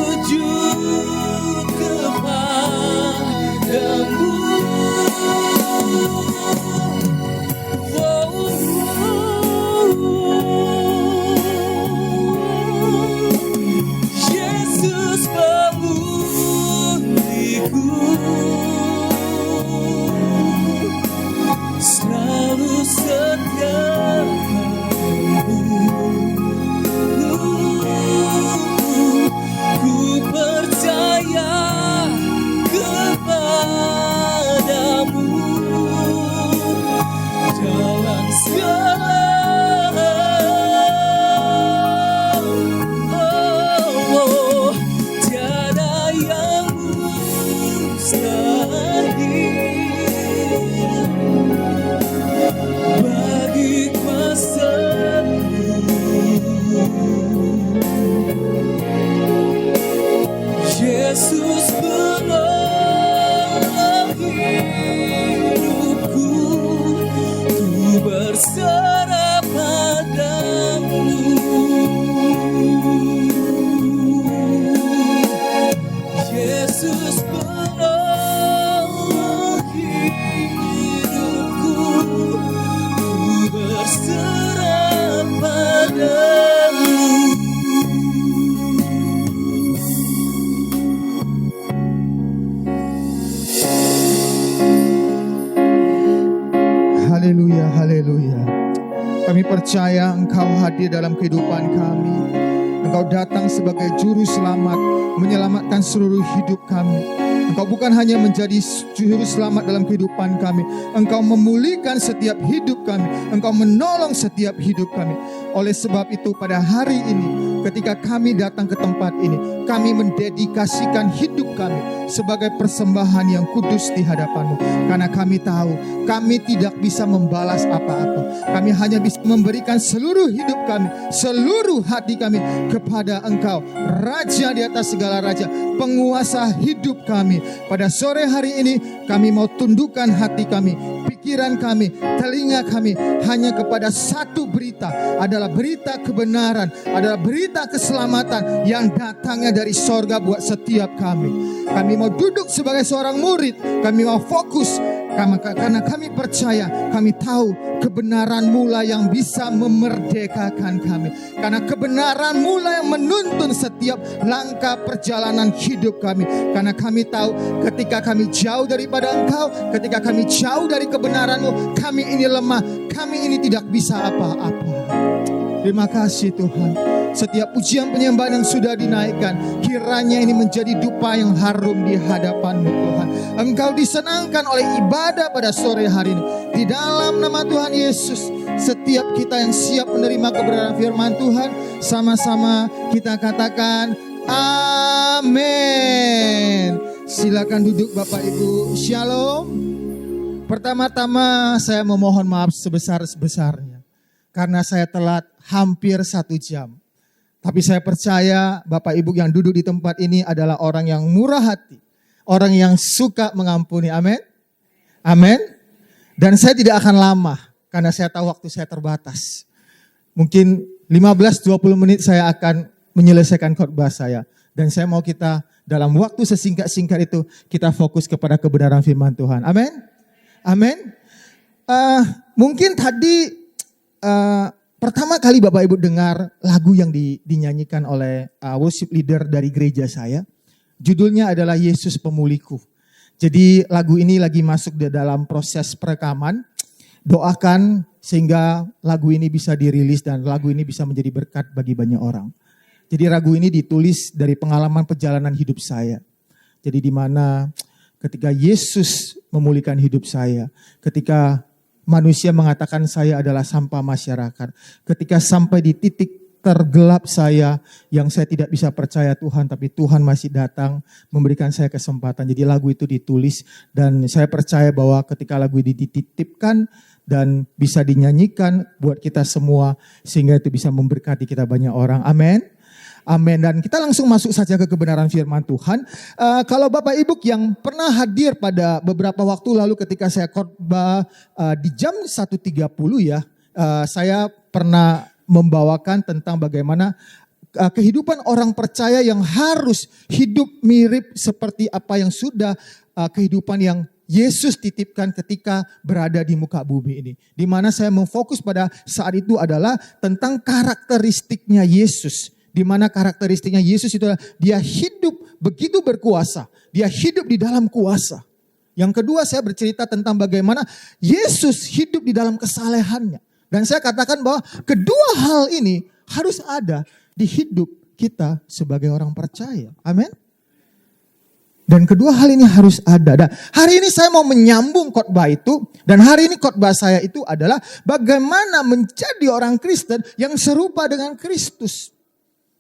sujud kepadamu. Yesus pemuliku, selalu setia padamu. Ku percaya kepadamu dalam segala. Tiada yang mustahil bagi kuasa-Mu. Yesus penolong hidupku, ku berserah padamu. Yesus penolong hidupku, ku berserah padamu. Haleluya, haleluya. Kami percaya Engkau hadir dalam kehidupan kami. Engkau datang sebagai juru selamat, menyelamatkan seluruh hidup kami. Engkau bukan hanya menjadi juru selamat dalam kehidupan kami, Engkau memulihkan setiap hidup kami, Engkau menolong setiap hidup kami. Oleh sebab itu pada hari ini, ketika kami datang ke tempat ini, kami mendedikasikan hidup kami sebagai persembahan yang kudus di hadapan-Mu. Karena kami tahu, kami tidak bisa membalas apa-apa. Kami hanya bisa memberikan seluruh hidup kami, seluruh hati kami kepada Engkau, Raja di atas segala raja, penguasa hidup kami. Pada sore hari ini, kami mau tundukkan hati kami, pikiran kami, telinga kami hanya kepada satu berita, adalah berita kebenaran, adalah berita keselamatan yang datangnya dari sorga buat setiap kami. Kami mau duduk sebagai seorang murid, kami mau fokus, karena kami percaya, kami tahu kebenaran-Mu lah yang bisa memerdekakan kami. Karena kebenaran-Mu lah yang menuntun setiap langkah perjalanan hidup kami. Karena kami tahu ketika kami jauh daripada Engkau, ketika kami jauh dari kebenaran-Mu, kami ini lemah, kami ini tidak bisa apa-apa. Terima kasih Tuhan. Setiap pujian penyembahan yang sudah dinaikkan, kiranya ini menjadi dupa yang harum di hadapan-Mu Tuhan. Engkau disenangkan oleh ibadah pada sore hari ini. Di dalam nama Tuhan Yesus, setiap kita yang siap menerima kebenaran firman Tuhan, sama-sama kita katakan amin. Silakan duduk Bapak Ibu. Shalom. Pertama-tama saya memohon maaf sebesar-besarnya, karena saya telat hampir 1 jam. Tapi saya percaya Bapak Ibu yang duduk di tempat ini adalah orang yang murah hati, orang yang suka mengampuni. Amin. Amin. Dan saya tidak akan lama karena saya tahu waktu saya terbatas. Mungkin 15-20 menit saya akan menyelesaikan khotbah saya. Dan saya mau kita dalam waktu sesingkat-singkat itu kita fokus kepada kebenaran firman Tuhan. Amin. Amin. Mungkin tadi pertama kali Bapak Ibu dengar lagu yang dinyanyikan oleh worship leader dari gereja saya. Judulnya adalah Yesus Pemulihku. Jadi lagu ini lagi masuk di dalam proses perekaman. Doakan sehingga lagu ini bisa dirilis dan lagu ini bisa menjadi berkat bagi banyak orang. Jadi lagu ini ditulis dari pengalaman perjalanan hidup saya. Jadi di mana ketika Yesus memulihkan hidup saya, ketika manusia mengatakan saya adalah sampah masyarakat. Ketika sampai di titik tergelap saya yang saya tidak bisa percaya Tuhan, tapi Tuhan masih datang memberikan saya kesempatan. Jadi lagu itu ditulis dan saya percaya bahwa ketika lagu ini dititipkan dan bisa dinyanyikan buat kita semua sehingga itu bisa memberkati kita banyak orang. Amin. Amin. Dan kita langsung masuk saja ke kebenaran firman Tuhan. Kalau Bapak Ibu yang pernah hadir pada beberapa waktu lalu ketika saya khotbah di jam 1.30 ya, saya pernah membawakan tentang bagaimana kehidupan orang percaya yang harus hidup mirip seperti apa yang sudah kehidupan yang Yesus titipkan ketika berada di muka bumi ini. Di mana saya memfokus pada saat itu adalah tentang karakteristiknya Yesus. Di mana karakteristiknya Yesus itu adalah dia hidup begitu berkuasa. Dia hidup di dalam kuasa. Yang kedua saya bercerita tentang bagaimana Yesus hidup di dalam kesalehannya. Dan saya katakan bahwa kedua hal ini harus ada di hidup kita sebagai orang percaya. Amin. Dan kedua hal ini harus ada. Dan hari ini saya mau menyambung khotbah itu. Dan hari ini khotbah saya itu adalah bagaimana menjadi orang Kristen yang serupa dengan Kristus.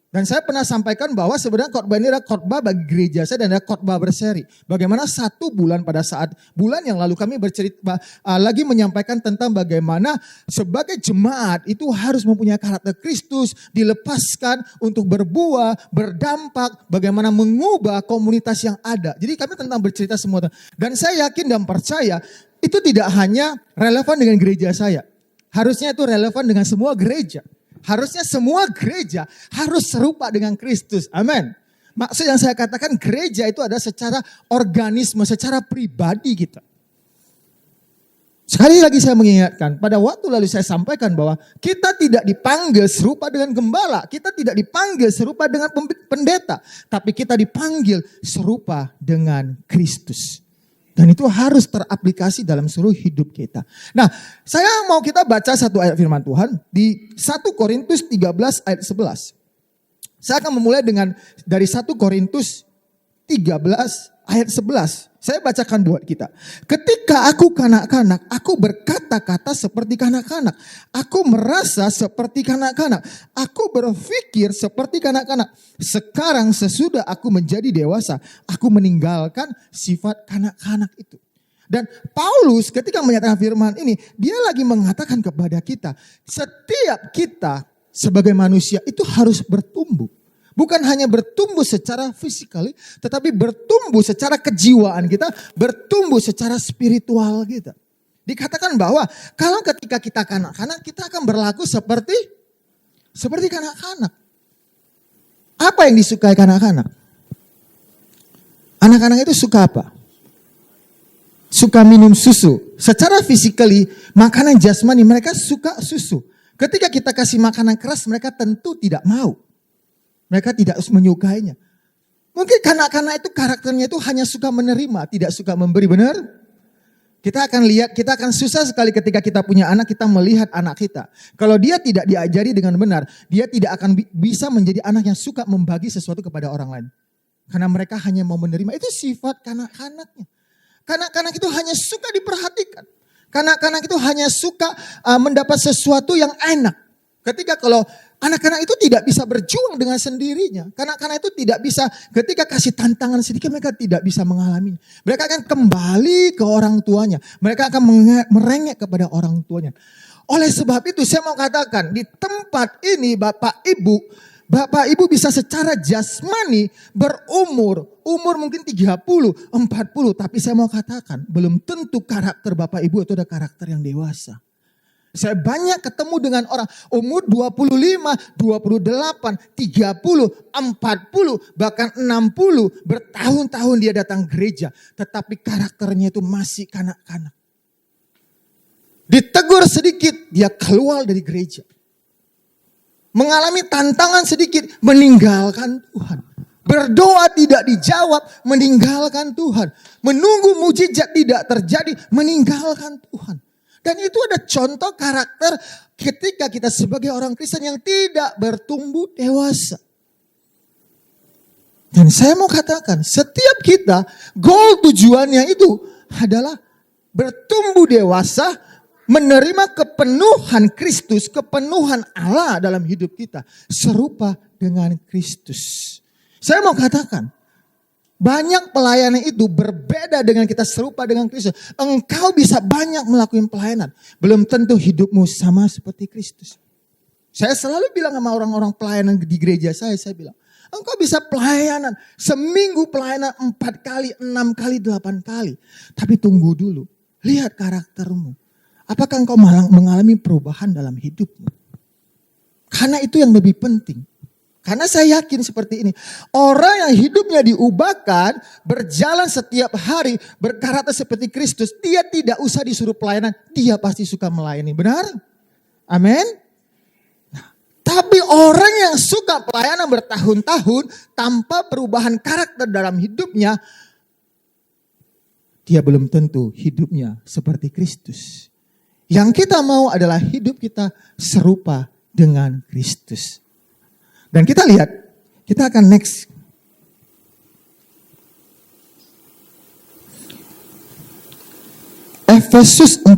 Dan saya pernah sampaikan bahwa sebenarnya khotbah ini adalah khotbah bagi gereja saya dan ada khotbah berseri. Bagaimana 1 bulan pada saat bulan yang lalu kami bercerita lagi menyampaikan tentang bagaimana sebagai jemaat itu harus mempunyai karakter Kristus, dilepaskan untuk berbuah, berdampak, bagaimana mengubah komunitas yang ada. Jadi kami tentang bercerita semua. Dan saya yakin dan percaya itu tidak hanya relevan dengan gereja saya. Harusnya itu relevan dengan semua gereja. Harusnya semua gereja harus serupa dengan Kristus. Amin. Maksud yang saya katakan gereja itu ada secara organisme, secara pribadi kita. Sekali lagi saya mengingatkan, pada waktu lalu saya sampaikan bahwa kita tidak dipanggil serupa dengan gembala. Kita tidak dipanggil serupa dengan pendeta. Tapi kita dipanggil serupa dengan Kristus. Dan itu harus teraplikasi dalam seluruh hidup kita. Nah, saya mau kita baca satu ayat firman Tuhan di 1 Korintus 13 ayat 11. Saya akan memulai dari 1 Korintus 13 ayat 11. Saya bacakan buat kita. Ketika aku kanak-kanak, aku berkata-kata seperti kanak-kanak. Aku merasa seperti kanak-kanak. Aku berpikir seperti kanak-kanak. Sekarang sesudah aku menjadi dewasa, aku meninggalkan sifat kanak-kanak itu. Dan Paulus ketika menyatakan firman ini, dia lagi mengatakan kepada kita, setiap kita sebagai manusia itu harus bertumbuh. Bukan hanya bertumbuh secara fisikali, tetapi bertumbuh secara kejiwaan kita, bertumbuh secara spiritual kita. Dikatakan bahwa kalau ketika kita kanak-kanak, kita akan berlaku seperti kanak-kanak. Apa yang disukai kanak-kanak? Anak-anak itu suka apa? Suka minum susu. Secara fisikali, makanan jasmani mereka suka susu. Ketika kita kasih makanan keras, mereka tentu tidak mau. Mereka tidak menyukainya. Mungkin kanak-kanak itu karakternya itu hanya suka menerima, tidak suka memberi, benar? Kita akan lihat, kita akan susah sekali ketika kita punya anak, kita melihat anak kita. Kalau dia tidak diajari dengan benar, dia tidak akan bisa menjadi anak yang suka membagi sesuatu kepada orang lain. Karena mereka hanya mau menerima, itu sifat kanak-kanaknya. Kanak-kanak itu hanya suka diperhatikan. Kanak-kanak itu hanya suka mendapat sesuatu yang enak. Ketika kalau anak-anak itu tidak bisa berjuang dengan sendirinya. Kanak-kanak itu tidak bisa ketika kasih tantangan sedikit mereka tidak bisa mengalaminya. Mereka akan kembali ke orang tuanya. Mereka akan merengek kepada orang tuanya. Oleh sebab itu saya mau katakan di tempat ini Bapak Ibu bisa secara jasmani umur mungkin 30, 40. Tapi saya mau katakan belum tentu karakter Bapak Ibu itu ada karakter yang dewasa. Saya banyak ketemu dengan orang umur 25, 28, 30, 40, bahkan 60. Bertahun-tahun dia datang gereja. Tetapi karakternya itu masih kanak-kanak. Ditegur sedikit, dia keluar dari gereja. Mengalami tantangan sedikit, meninggalkan Tuhan. Berdoa tidak dijawab, meninggalkan Tuhan. Menunggu mujizat tidak terjadi, meninggalkan Tuhan. Dan itu ada contoh karakter ketika kita sebagai orang Kristen yang tidak bertumbuh dewasa. Dan saya mau katakan, setiap kita goal tujuannya itu adalah bertumbuh dewasa, menerima kepenuhan Kristus, kepenuhan Allah dalam hidup kita. Serupa dengan Kristus. Saya mau katakan, banyak pelayanan itu berbeda dengan kita serupa dengan Kristus. Engkau bisa banyak melakukan pelayanan. Belum tentu hidupmu sama seperti Kristus. Saya selalu bilang sama orang-orang pelayanan di gereja saya bilang, engkau bisa pelayanan. Seminggu pelayanan 4 kali, 6 kali, 8 kali. Tapi tunggu dulu. Lihat karaktermu. Apakah engkau mengalami perubahan dalam hidupmu? Karena itu yang lebih penting. Karena saya yakin seperti ini. Orang yang hidupnya diubahkan, berjalan setiap hari, berkarakter seperti Kristus, dia tidak usah disuruh pelayanan, dia pasti suka melayani. Benar? Amin. Tapi orang yang suka pelayanan bertahun-tahun tanpa perubahan karakter dalam hidupnya, dia belum tentu hidupnya seperti Kristus. Yang kita mau adalah hidup kita serupa dengan Kristus. Dan kita lihat, kita akan next. Efesus 4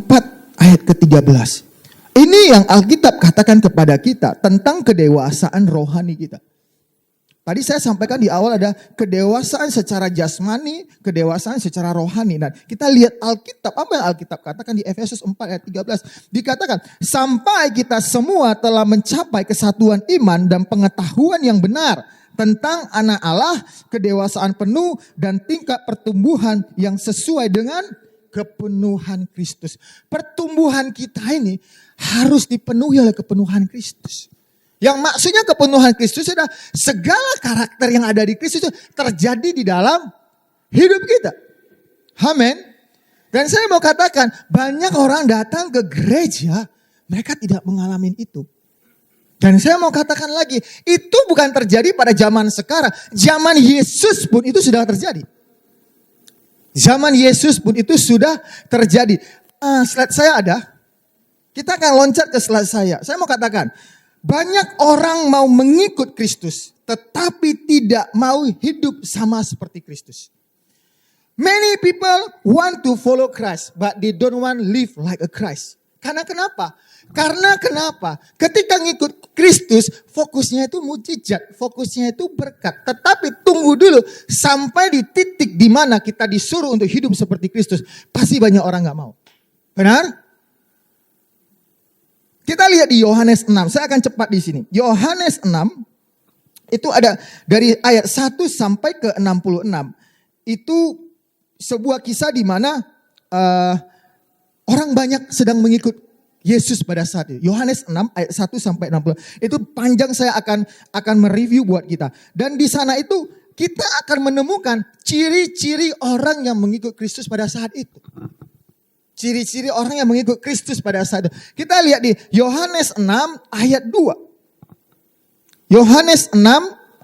ayat ke-13. Ini yang Alkitab katakan kepada kita tentang kedewasaan rohani kita. Tadi saya sampaikan di awal ada kedewasaan secara jasmani, kedewasaan secara rohani. Dan kita lihat Alkitab, apa yang Alkitab katakan di Efesus 4 ayat 13. Dikatakan, sampai kita semua telah mencapai kesatuan iman dan pengetahuan yang benar tentang anak Allah, kedewasaan penuh dan tingkat pertumbuhan yang sesuai dengan kepenuhan Kristus. Pertumbuhan kita ini harus dipenuhi oleh kepenuhan Kristus. Yang maksudnya kepenuhan Kristus adalah segala karakter yang ada di Kristus itu terjadi di dalam hidup kita. Amin. Dan saya mau katakan, banyak orang datang ke gereja, mereka tidak mengalami itu. Dan saya mau katakan lagi, itu bukan terjadi pada zaman sekarang. Zaman Yesus pun itu sudah terjadi. Zaman Yesus pun itu sudah terjadi. Slide saya ada. Kita akan loncat ke slide saya. Saya mau katakan, banyak orang mau mengikut Kristus, tetapi tidak mau hidup sama seperti Kristus. Many people want to follow Christ, but they don't want to live like a Christ. Karena kenapa? Karena kenapa? Ketika ngikut Kristus, fokusnya itu mujizat, fokusnya itu berkat. Tetapi tunggu dulu sampai di titik di mana kita disuruh untuk hidup seperti Kristus. Pasti banyak orang gak mau. Benar? Kita lihat di Yohanes 6. Saya akan cepat di sini. Yohanes 6 itu ada dari ayat 1 sampai ke 66. Itu sebuah kisah di mana orang banyak sedang mengikut Yesus pada saat itu. Yohanes 6 ayat 1 sampai 60. Itu panjang, saya akan mereview buat kita. Dan di sana itu kita akan menemukan ciri-ciri orang yang mengikut Kristus pada saat itu. Ciri-ciri orang yang mengikut Kristus pada saat itu. Kita lihat di Yohanes 6 ayat 2. Yohanes 6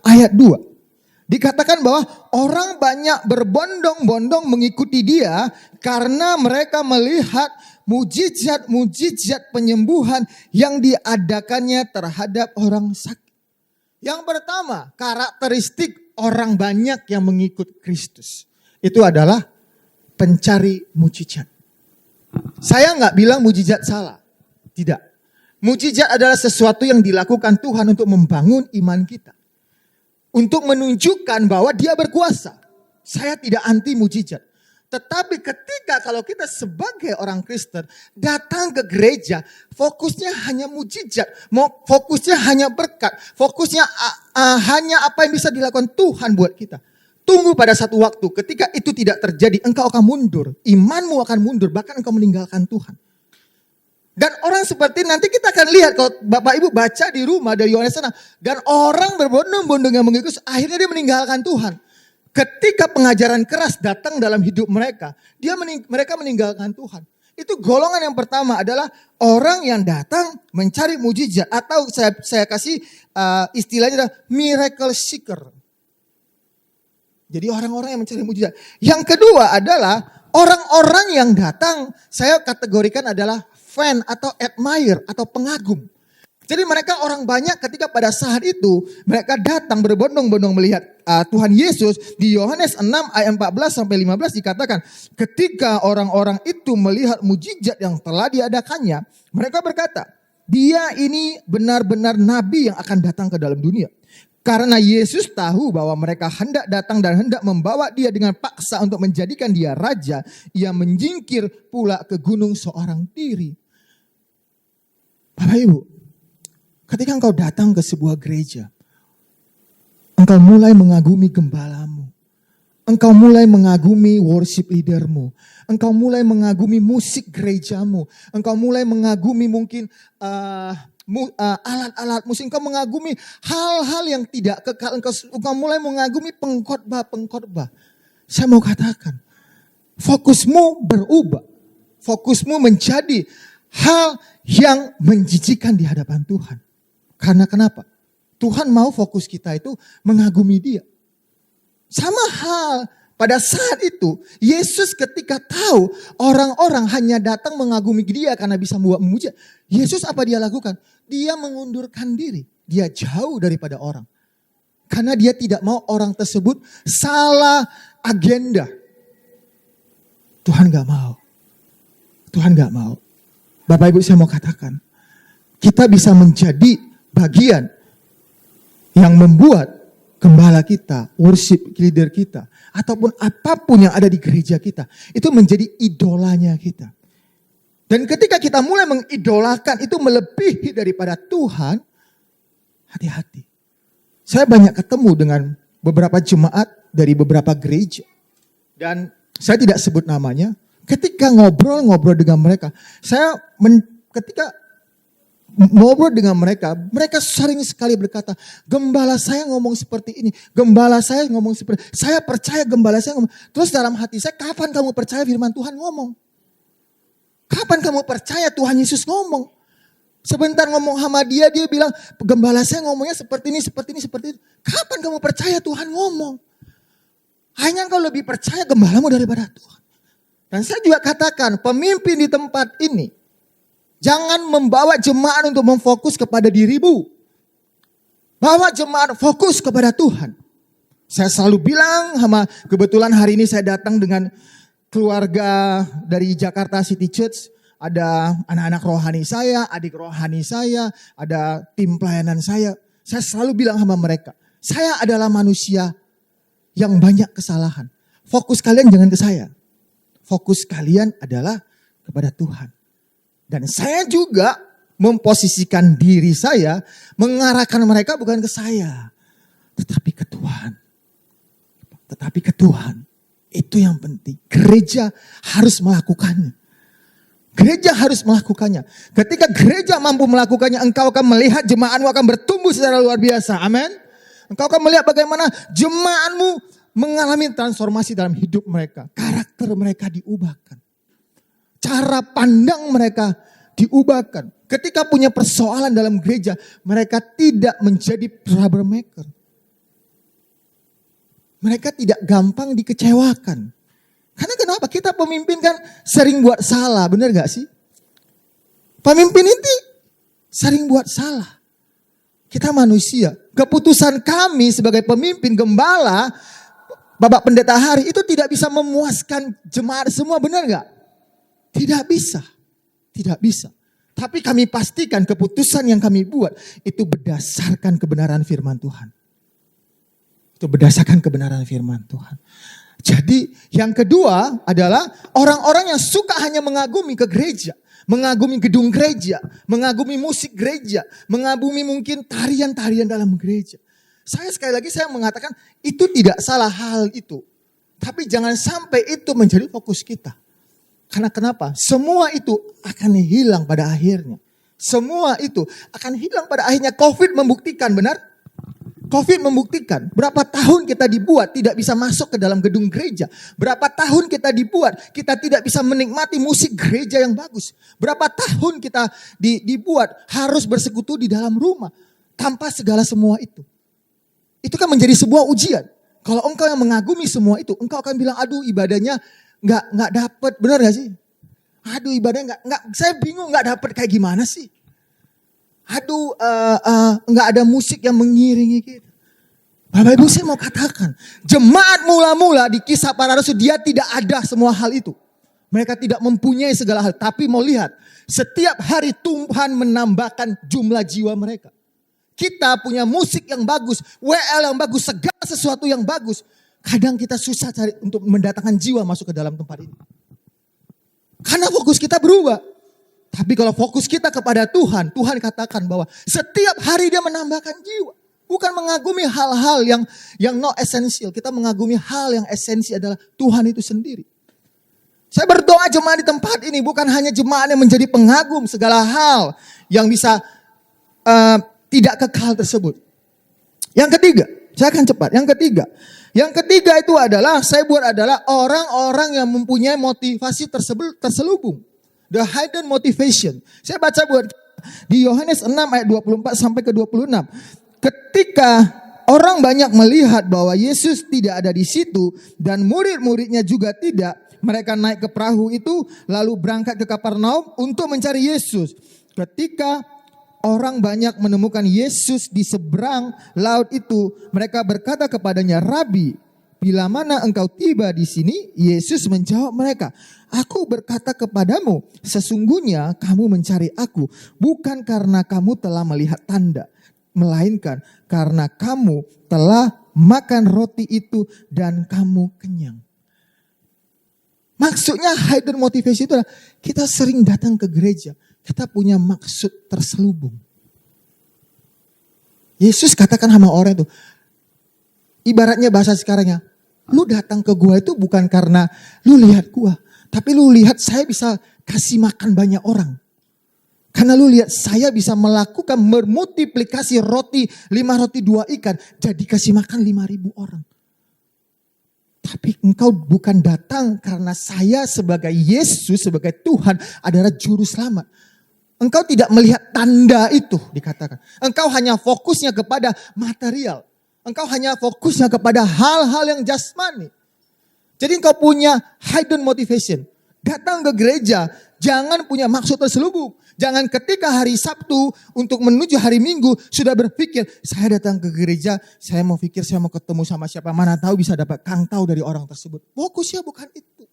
ayat 2. Dikatakan bahwa orang banyak berbondong-bondong mengikuti dia karena mereka melihat mujizat-mujizat penyembuhan yang diadakannya terhadap orang sakit. Yang pertama, karakteristik orang banyak yang mengikut Kristus. Itu adalah pencari mujizat. Saya nggak bilang mujizat salah. Tidak. Mujizat adalah sesuatu yang dilakukan Tuhan untuk membangun iman kita. Untuk menunjukkan bahwa dia berkuasa. Saya tidak anti mujizat. Tetapi ketika kalau kita sebagai orang Kristen datang ke gereja, fokusnya hanya mujizat. Fokusnya hanya berkat. Fokusnya hanya apa yang bisa dilakukan Tuhan buat kita. Tunggu pada satu waktu, ketika itu tidak terjadi, engkau akan mundur. Imanmu akan mundur, bahkan engkau meninggalkan Tuhan. Dan orang seperti nanti kita akan lihat, kalau Bapak Ibu baca di rumah dari Yohanes sana. Dan orang berbondong-bondong yang mengikut, akhirnya dia meninggalkan Tuhan. Ketika pengajaran keras datang dalam hidup mereka, mereka meninggalkan Tuhan. Itu golongan yang pertama adalah orang yang datang mencari mujizat. Atau saya kasih istilahnya adalah miracle seeker. Jadi orang-orang yang mencari mujizat. Yang kedua adalah orang-orang yang datang, saya kategorikan adalah fan atau admire atau pengagum. Jadi mereka orang banyak ketika pada saat itu mereka datang berbondong-bondong melihat Tuhan Yesus. Di Yohanes 6 ayat 14 sampai 15 dikatakan, ketika orang-orang itu melihat mujizat yang telah diadakannya, mereka berkata, dia ini benar-benar nabi yang akan datang ke dalam dunia. Karena Yesus tahu bahwa mereka hendak datang dan hendak membawa dia dengan paksa untuk menjadikan dia raja, ia menjingkir pula ke gunung seorang diri. Bapak Ibu, ketika engkau datang ke sebuah gereja, engkau mulai mengagumi gembalamu. Engkau mulai mengagumi worship leadermu. Engkau mulai mengagumi musik gerejamu. Engkau mulai mengagumi mungkin alat-alat musik, engkau mengagumi hal-hal yang tidak kekal, engkau mulai mengagumi pengkhotbah. Saya mau katakan, fokusmu berubah. Fokusmu menjadi hal yang menjijikan di hadapan Tuhan. Karena kenapa? Tuhan mau fokus kita itu mengagumi Dia. Sama hal pada saat itu, Yesus ketika tahu orang-orang hanya datang mengagumi Dia karena bisa membuat memuja. Yesus apa Dia lakukan? Dia mengundurkan diri. Dia jauh daripada orang. Karena Dia tidak mau orang tersebut salah agenda. Tuhan gak mau. Tuhan gak mau. Bapak Ibu, saya mau katakan, kita bisa menjadi bagian yang membuat gembala kita, worship leader kita, ataupun apapun yang ada di gereja kita, itu menjadi idolanya kita. Dan ketika kita mulai mengidolakan itu melebihi daripada Tuhan, hati-hati. Saya banyak ketemu dengan beberapa jemaat dari beberapa gereja. Dan saya tidak sebut namanya. Ketika ngobrol dengan mereka, ketika ngobrol dengan mereka sering sekali berkata, gembala saya ngomong seperti ini, gembala saya ngomong seperti ini, saya percaya gembala saya ngomong. Terus dalam hati saya, kapan kamu percaya firman Tuhan ngomong? Kapan kamu percaya Tuhan Yesus ngomong? Sebentar ngomong sama dia bilang, gembala saya ngomongnya seperti ini, seperti ini, seperti ini. Kapan kamu percaya Tuhan ngomong? Hanya engkau lebih percaya gembalamu daripada Tuhan. Dan saya juga katakan, pemimpin di tempat ini, jangan membawa jemaat untuk memfokus kepada dirimu. Bawa jemaat fokus kepada Tuhan. Saya selalu bilang, kebetulan hari ini saya datang dengan keluarga dari Jakarta City Church. Ada anak-anak rohani saya, adik rohani saya, ada tim pelayanan saya. Saya selalu bilang sama mereka, saya adalah manusia yang banyak kesalahan. Fokus kalian jangan ke saya. Fokus kalian adalah kepada Tuhan. Dan saya juga memposisikan diri saya, mengarahkan mereka bukan ke saya, tetapi ke Tuhan. Tetapi ke Tuhan. Itu yang penting. Gereja harus melakukannya. Gereja harus melakukannya. Ketika gereja mampu melakukannya, engkau akan melihat jemaatmu akan bertumbuh secara luar biasa. Amin. Engkau akan melihat bagaimana jemaatmu mengalami transformasi dalam hidup mereka. Karakter mereka diubahkan. Cara pandang mereka diubahkan. Ketika punya persoalan dalam gereja, mereka tidak menjadi troublemaker. Mereka tidak gampang dikecewakan. Karena kenapa? Kita pemimpin kan sering buat salah, benar gak sih? Pemimpin ini sering buat salah. Kita manusia. Keputusan kami sebagai pemimpin gembala, Bapak Pendeta Hari, itu tidak bisa memuaskan jemaat semua, benar gak? Tidak bisa. Tidak bisa. Tapi kami pastikan keputusan yang kami buat itu berdasarkan kebenaran firman Tuhan. Itu berdasarkan kebenaran firman Tuhan. Jadi yang kedua adalah orang-orang yang suka hanya mengagumi ke gereja. Mengagumi gedung gereja. Mengagumi musik gereja. Mengagumi mungkin tarian-tarian dalam gereja. Saya sekali lagi saya mengatakan itu tidak salah hal itu. Tapi jangan sampai itu menjadi fokus kita. Karena kenapa? Semua itu akan hilang pada akhirnya. Semua itu akan hilang pada akhirnya. COVID membuktikan, benar? COVID membuktikan berapa tahun kita dibuat tidak bisa masuk ke dalam gedung gereja. Berapa tahun kita dibuat kita tidak bisa menikmati musik gereja yang bagus. Berapa tahun kita dibuat harus bersekutu di dalam rumah. Tanpa segala semua itu. Itu kan menjadi sebuah ujian. Kalau engkau yang mengagumi semua itu, engkau akan bilang, aduh ibadahnya nggak dapat, benar gak sih? Aduh ibadahnya nggak, saya bingung nggak dapat kayak gimana sih? Aduh nggak ada musik yang mengiringi kita. Bapak Ibu, saya mau katakan, jemaat mula-mula di Kisah Para Rasul dia tidak ada semua hal itu. Mereka tidak mempunyai segala hal, tapi mau lihat setiap hari Tuhan menambahkan jumlah jiwa mereka. Kita punya musik yang bagus, WL yang bagus, segala sesuatu yang bagus. Kadang kita susah cari untuk mendatangkan jiwa masuk ke dalam tempat ini. Karena fokus kita berubah. Tapi kalau fokus kita kepada Tuhan, Tuhan katakan bahwa setiap hari dia menambahkan jiwa. Bukan mengagumi hal-hal yang no esensial. Kita mengagumi hal yang esensi adalah Tuhan itu sendiri. Saya berdoa jemaat di tempat ini bukan hanya jemaat yang menjadi pengagum segala hal yang bisa tidak kekal tersebut. Yang ketiga, saya akan cepat. Yang ketiga itu adalah, saya buat adalah orang-orang yang mempunyai motivasi terselubung. The hidden motivation. Saya baca buat di Yohanes 6 ayat 24 sampai ke 26. Ketika orang banyak melihat bahwa Yesus tidak ada di situ dan murid-muridnya juga tidak, mereka naik ke perahu itu lalu berangkat ke Kapernaum untuk mencari Yesus. Ketika orang banyak menemukan Yesus di seberang laut itu, mereka berkata kepadanya, "Rabi, bila mana engkau tiba di sini?" Yesus menjawab mereka, "Aku berkata kepadamu, sesungguhnya kamu mencari aku, bukan karena kamu telah melihat tanda, melainkan karena kamu telah makan roti itu dan kamu kenyang." Maksudnya hidden motivation itu adalah kita sering datang ke gereja, kita punya maksud terselubung. Yesus katakan sama orang itu, ibaratnya bahasa sekarangnya, lu datang ke gua itu bukan karena lu lihat gua, tapi lu lihat saya bisa kasih makan banyak orang. Karena lu lihat saya bisa melakukan memultiplikasi roti, 5 roti 2 ikan, jadi kasih makan 5.000 orang. Tapi engkau bukan datang karena saya sebagai Yesus, sebagai Tuhan adalah juru selamat. Engkau tidak melihat tanda itu dikatakan. Engkau hanya fokusnya kepada material. Engkau hanya fokusnya kepada hal-hal yang jasmani. Jadi engkau punya hidden motivation. Datang ke gereja, jangan punya maksud terselubung. Jangan ketika hari Sabtu untuk menuju hari Minggu sudah berpikir, saya datang ke gereja, saya mau pikir saya mau ketemu sama siapa, mana tahu bisa dapat kangkau dari orang tersebut. Fokusnya bukan itu.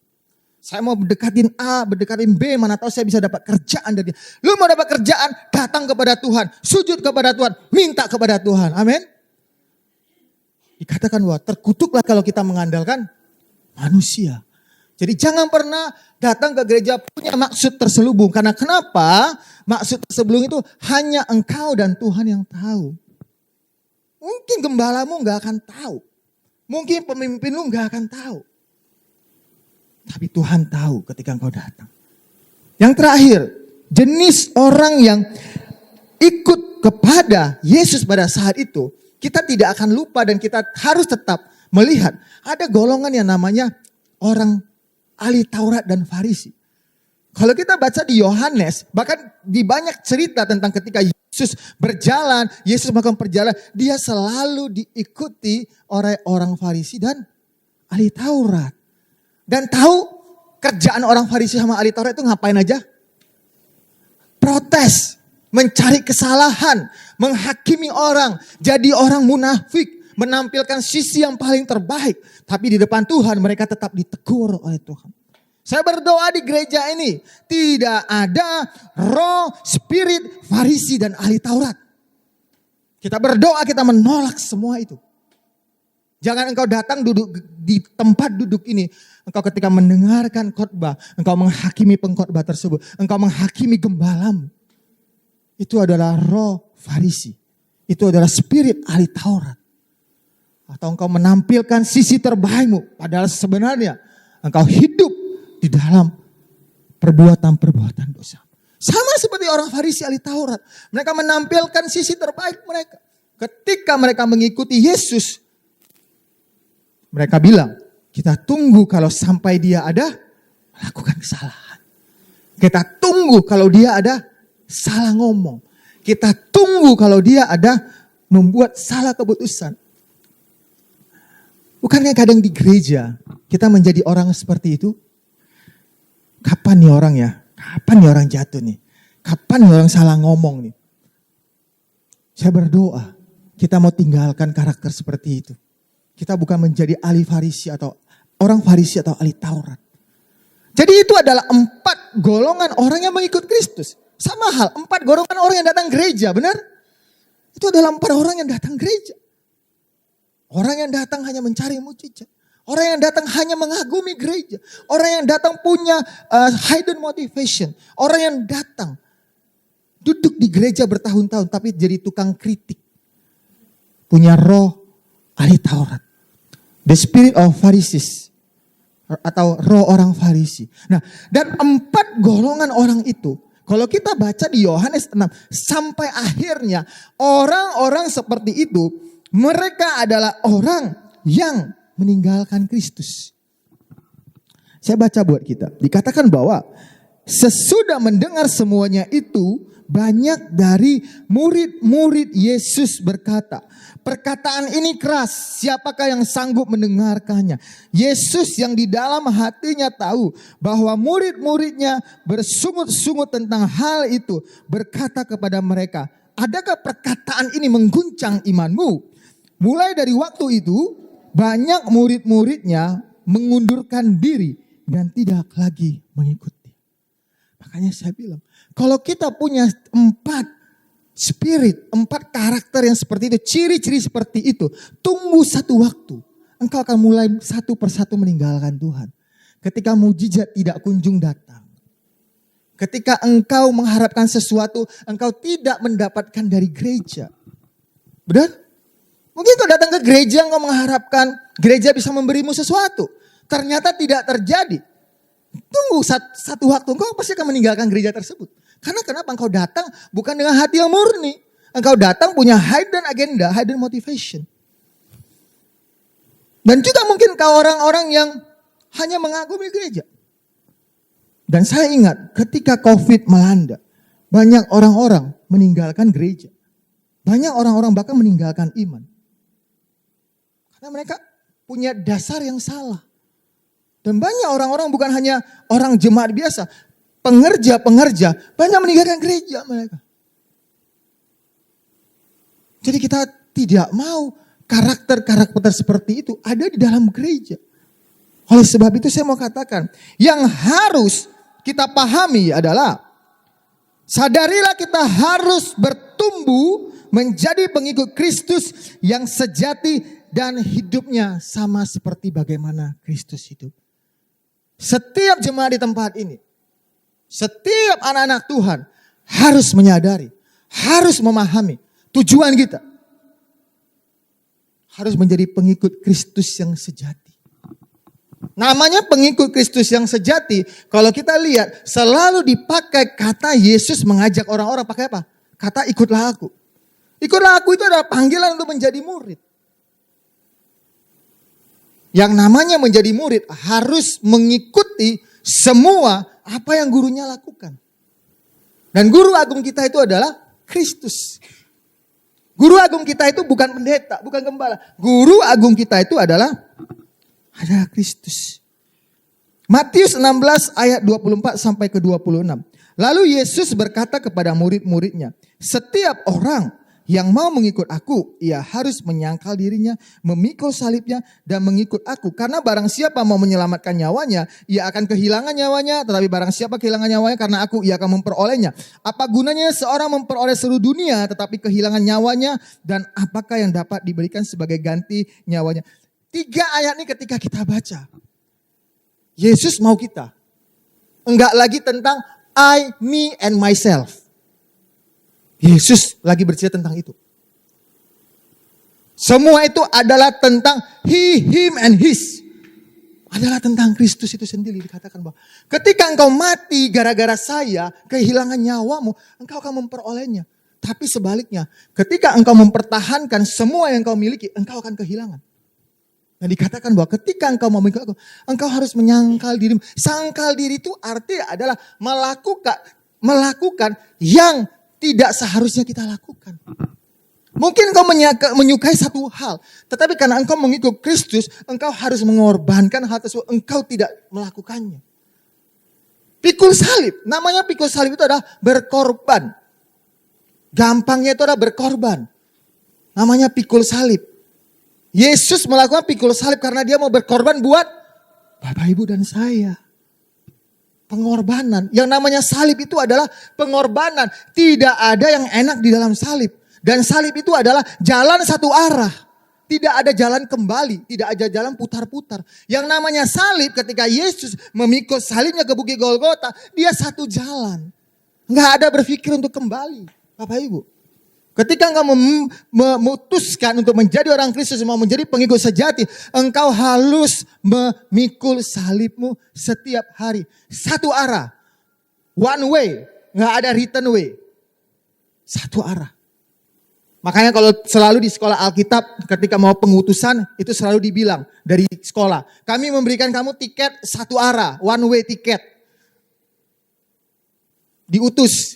Saya mau berdekatin A, berdekatin B, mana tahu saya bisa dapat kerjaan dari dia. Lu mau dapat kerjaan, datang kepada Tuhan, sujud kepada Tuhan, minta kepada Tuhan. Amin. Dikatakan bahwa terkutuklah kalau kita mengandalkan manusia. Jadi jangan pernah datang ke gereja punya maksud terselubung. Karena kenapa? Maksud terselubung itu hanya engkau dan Tuhan yang tahu. Mungkin gembalamu gak akan tahu. Mungkin pemimpinmu gak akan tahu. Tapi Tuhan tahu ketika engkau datang. Yang terakhir, jenis orang yang ikut kepada Yesus pada saat itu, kita tidak akan lupa dan kita harus tetap melihat. Ada golongan yang namanya orang ahli Taurat dan Farisi. Kalau kita baca di Yohanes, bahkan di banyak cerita tentang ketika Yesus berjalan, Yesus melakukan perjalanan, dia selalu diikuti oleh orang Farisi dan ahli Taurat. Dan tahu kerjaan orang Farisi sama ahli Taurat itu ngapain aja? Protes, mencari kesalahan, menghakimi orang, jadi orang munafik, menampilkan sisi yang paling terbaik. Tapi di depan Tuhan mereka tetap ditegur oleh Tuhan. Saya berdoa di gereja ini tidak ada roh, spirit, Farisi dan ahli Taurat. Kita berdoa, kita menolak semua itu. Jangan engkau datang duduk di tempat duduk ini. Engkau ketika mendengarkan khotbah, engkau menghakimi pengkhotbah tersebut. Engkau menghakimi gembalamu. Itu adalah roh Farisi. Itu adalah spirit ahli Taurat. Atau engkau menampilkan sisi terbaikmu. Padahal sebenarnya engkau hidup di dalam perbuatan-perbuatan dosa. Sama seperti orang Farisi ahli Taurat. Mereka menampilkan sisi terbaik mereka. Ketika mereka mengikuti Yesus, mereka bilang, kita tunggu kalau sampai dia ada melakukan kesalahan. Kita tunggu kalau dia ada salah ngomong. Kita tunggu kalau dia ada membuat salah keputusan. Bukannya kadang di gereja kita menjadi orang seperti itu? Kapan nih orang ya? Kapan nih orang jatuh nih? Kapan nih orang salah ngomong nih? Saya berdoa kita mau tinggalkan karakter seperti itu. Kita bukan menjadi ahli Farisi atau orang Farisi atau ahli Taurat. Jadi itu adalah 4 golongan orang yang mengikut Kristus. Sama hal, 4 golongan orang yang datang gereja, benar? Itu adalah 4 orang yang datang gereja. Orang yang datang hanya mencari mujizat. Orang yang datang hanya mengagumi gereja. Orang yang datang punya hidden motivation. Orang yang datang duduk di gereja bertahun-tahun tapi jadi tukang kritik. Punya roh ahli Taurat. The spirit of Pharisees. Atau roh orang Farisi. Nah, dan 4 golongan orang itu, Kalau kita baca di Yohanes 6 sampai akhirnya orang-orang seperti itu mereka adalah orang yang meninggalkan Kristus. Saya baca buat kita. Dikatakan bahwa sesudah mendengar semuanya itu banyak dari murid-murid Yesus berkata, perkataan ini keras, siapakah yang sanggup mendengarkannya? Yesus yang di dalam hatinya tahu bahwa murid-muridnya bersungut-sungut tentang hal itu, berkata kepada mereka, adakah perkataan ini mengguncang imanmu? Mulai dari waktu itu banyak murid-muridnya mengundurkan diri dan tidak lagi mengikuti. Makanya saya bilang, kalau kita punya 4 karakter yang seperti itu, ciri-ciri seperti itu, tunggu satu waktu, engkau akan mulai satu persatu meninggalkan Tuhan. Ketika mujizat tidak kunjung datang, ketika engkau mengharapkan sesuatu, engkau tidak mendapatkan dari gereja. Benar? Mungkin kau datang ke gereja, engkau mengharapkan gereja bisa memberimu sesuatu. Ternyata tidak terjadi. Tunggu satu waktu, engkau pasti akan meninggalkan gereja tersebut. Karena kenapa? Engkau datang bukan dengan hati yang murni. Engkau datang punya hidden agenda, hidden motivation. Dan juga mungkin kau orang-orang yang hanya mengagumi gereja. Dan saya ingat ketika COVID melanda, banyak orang-orang meninggalkan gereja. Banyak orang-orang bahkan meninggalkan iman. Karena mereka punya dasar yang salah. Dan banyak orang-orang bukan hanya orang jemaat biasa. Pengerja-pengerja banyak meninggalkan gereja mereka. Jadi kita tidak mau karakter-karakter seperti itu ada di dalam gereja. Oleh sebab itu saya mau katakan, yang harus kita pahami adalah, sadarilah kita harus bertumbuh menjadi pengikut Kristus yang sejati dan hidupnya sama seperti bagaimana Kristus hidup. Setiap jemaat di tempat ini, setiap anak-anak Tuhan harus menyadari, harus memahami tujuan kita. Harus menjadi pengikut Kristus yang sejati. Namanya pengikut Kristus yang sejati, kalau kita lihat selalu dipakai kata Yesus mengajak orang-orang pakai apa? Kata ikutlah aku. Ikutlah aku itu adalah panggilan untuk menjadi murid. Yang namanya menjadi murid harus mengikuti semua apa yang gurunya lakukan. Dan guru agung kita itu adalah Kristus. Guru agung kita itu bukan pendeta, bukan gembala. Guru agung kita itu adalah Kristus. Matius 16 ayat 24 sampai ke 26. Lalu Yesus berkata kepada murid-muridnya, setiap orang yang mau mengikut aku, ia harus menyangkal dirinya, memikul salibnya, dan mengikut aku. Karena barang siapa mau menyelamatkan nyawanya, ia akan kehilangan nyawanya. Tetapi barang siapa kehilangan nyawanya karena aku, ia akan memperolehnya. Apa gunanya seorang memperoleh seluruh dunia, tetapi kehilangan nyawanya? Dan apakah yang dapat diberikan sebagai ganti nyawanya? 3 ayat ini ketika kita baca, Yesus mau kita. Enggak lagi tentang I, me, and myself. Yesus lagi bercerita tentang itu. Semua itu adalah tentang he, him, and his. Adalah tentang Kristus itu sendiri. Dikatakan bahwa ketika engkau mati gara-gara saya, kehilangan nyawamu, engkau akan memperolehnya. Tapi sebaliknya, ketika engkau mempertahankan semua yang engkau miliki, engkau akan kehilangan. Dan dikatakan bahwa ketika engkau mau mengikut aku, engkau harus menyangkal dirimu. Sangkal diri itu artinya adalah melakukan yang tidak seharusnya kita lakukan. Mungkin engkau menyukai satu hal. Tetapi karena engkau mengikut Kristus, engkau harus mengorbankan hal tersebut. Engkau tidak melakukannya. Pikul salib. Namanya pikul salib itu adalah berkorban. Gampangnya itu adalah berkorban. Namanya pikul salib. Yesus melakukan pikul salib karena dia mau berkorban buat Bapak, Ibu, dan saya. Pengorbanan. Yang namanya salib itu adalah pengorbanan. Tidak ada yang enak di dalam salib. Dan salib itu adalah jalan satu arah. Tidak ada jalan kembali. Tidak ada jalan putar-putar. Yang namanya salib ketika Yesus memikul salibnya ke Bukit Golgota. Dia satu jalan. Enggak ada berpikir untuk kembali. Bapak Ibu. Ketika engkau memutuskan untuk menjadi orang Kristus, mau menjadi pengikut sejati, engkau harus memikul salibmu setiap hari. Satu arah, one way, nggak ada return way. Satu arah. Makanya kalau selalu di sekolah Alkitab ketika mau pengutusan itu selalu dibilang dari sekolah. Kami memberikan kamu tiket satu arah, one way tiket. Diutus.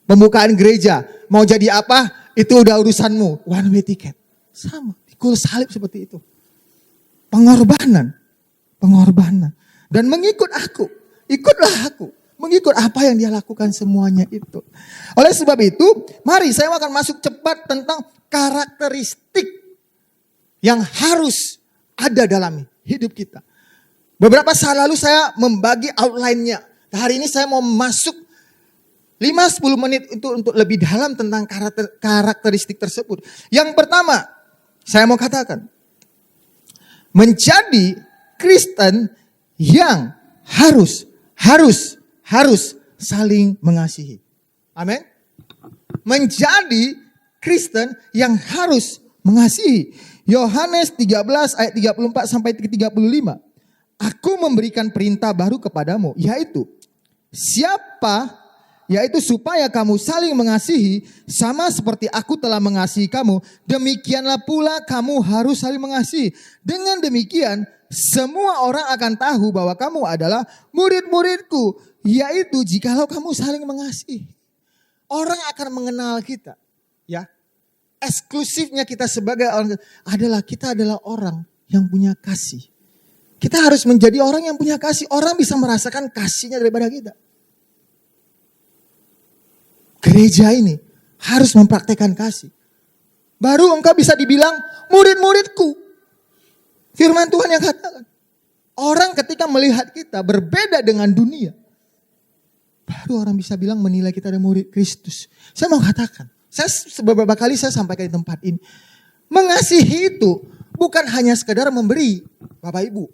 Pembukaan gereja. Mau jadi apa? Itu udah urusanmu. One way tiket. Sama. Pikul salib seperti itu. Pengorbanan. Dan mengikut aku. Ikutlah aku. Mengikut apa yang dia lakukan semuanya itu. Oleh sebab itu, mari saya akan masuk cepat tentang karakteristik yang harus ada dalam hidup kita. Beberapa saat lalu saya membagi outline-nya. Hari ini saya mau masuk 5-10 menit itu untuk lebih dalam tentang karakteristik tersebut. Yang pertama, saya mau katakan. Menjadi Kristen yang harus saling mengasihi. Amin. Menjadi Kristen yang harus mengasihi. Yohanes 13 ayat 34 sampai 35. Aku memberikan perintah baru kepadamu, yaitu supaya kamu saling mengasihi sama seperti aku telah mengasihi kamu, demikianlah pula kamu harus saling mengasihi. Dengan demikian semua orang akan tahu bahwa kamu adalah murid-muridku, yaitu jikalau kamu saling mengasihi. Orang akan mengenal kita, ya. Eksklusifnya kita sebagai orang adalah kita adalah orang yang punya kasih. Kita harus menjadi orang yang punya kasih. Orang bisa merasakan kasihnya daripada kita. Gereja ini harus mempraktekkan kasih. Baru engkau bisa dibilang murid-muridku. Firman Tuhan yang katakan. Orang ketika melihat kita berbeda dengan dunia. Baru orang bisa bilang menilai kita adalah murid Kristus. Saya mau katakan. Beberapa kali saya sampaikan di tempat ini. Mengasihi itu bukan hanya sekedar memberi. Bapak Ibu.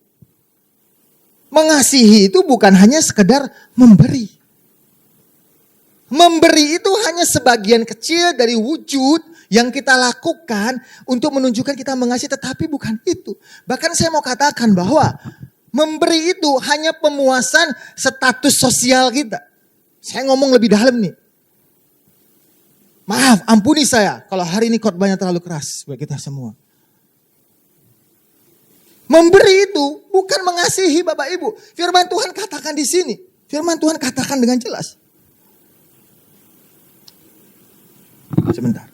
Mengasihi itu bukan hanya sekedar memberi. Memberi itu hanya sebagian kecil dari wujud yang kita lakukan untuk menunjukkan kita mengasihi, tetapi bukan itu. Bahkan saya mau katakan bahwa memberi itu hanya pemuasan status sosial kita. Saya ngomong lebih dalam nih. Maaf, ampuni saya kalau hari ini khotbahnya terlalu keras buat kita semua. Memberi itu bukan mengasihi Bapak Ibu. Firman Tuhan katakan di sini. Firman Tuhan katakan dengan jelas. Sebentar.